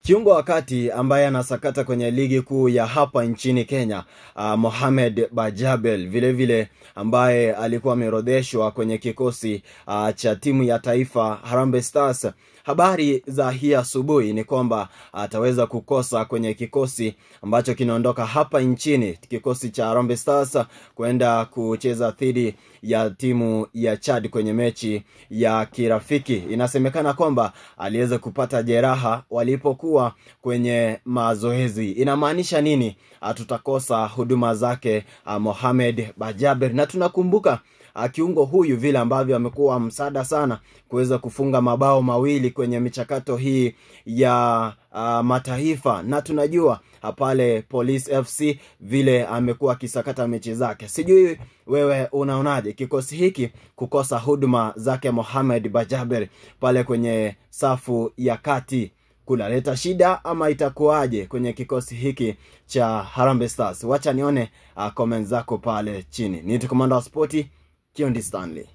Kiungo wakati ambaye anasakata kwenye ligi kuu ya hapa nchini Kenya, Mohamed Bajaber, vile vile ambaye alikuwa ameorodheshwa kwenye kikosi cha timu ya taifa Harambee Stars. Habari za hii asubuhi ni kwamba ataweza kukosa kwenye kikosi ambacho kinaondoka hapa nchini, kikosi cha Harambee Stars kwenda kucheza dhidi ya timu ya Chad kwenye mechi ya kirafiki. Inasemekana kwamba aliweza kupata jeraha walipokuwa kwenye mazoezi. Inamaanisha nini? Tutakosa huduma zake Mohamed Bajaber, na tunakumbuka kiungo huyu vile ambavyo amekuwa msaada sana kuweza kufunga mabao mawili kwenye michakato hii ya mataifa, na tunajua pale Police FC vile amekuwa akisakata mechi zake. Sijui wewe unaonaje kikosi hiki kukosa huduma zake Mohamed Bajaber pale kwenye safu ya kati? Kunaleta shida ama itakuwaje kwenye kikosi hiki cha Harambee Stars? Wacha nione comment zako pale chini. Ni Commander wa Sporti, Kiondi Stanley.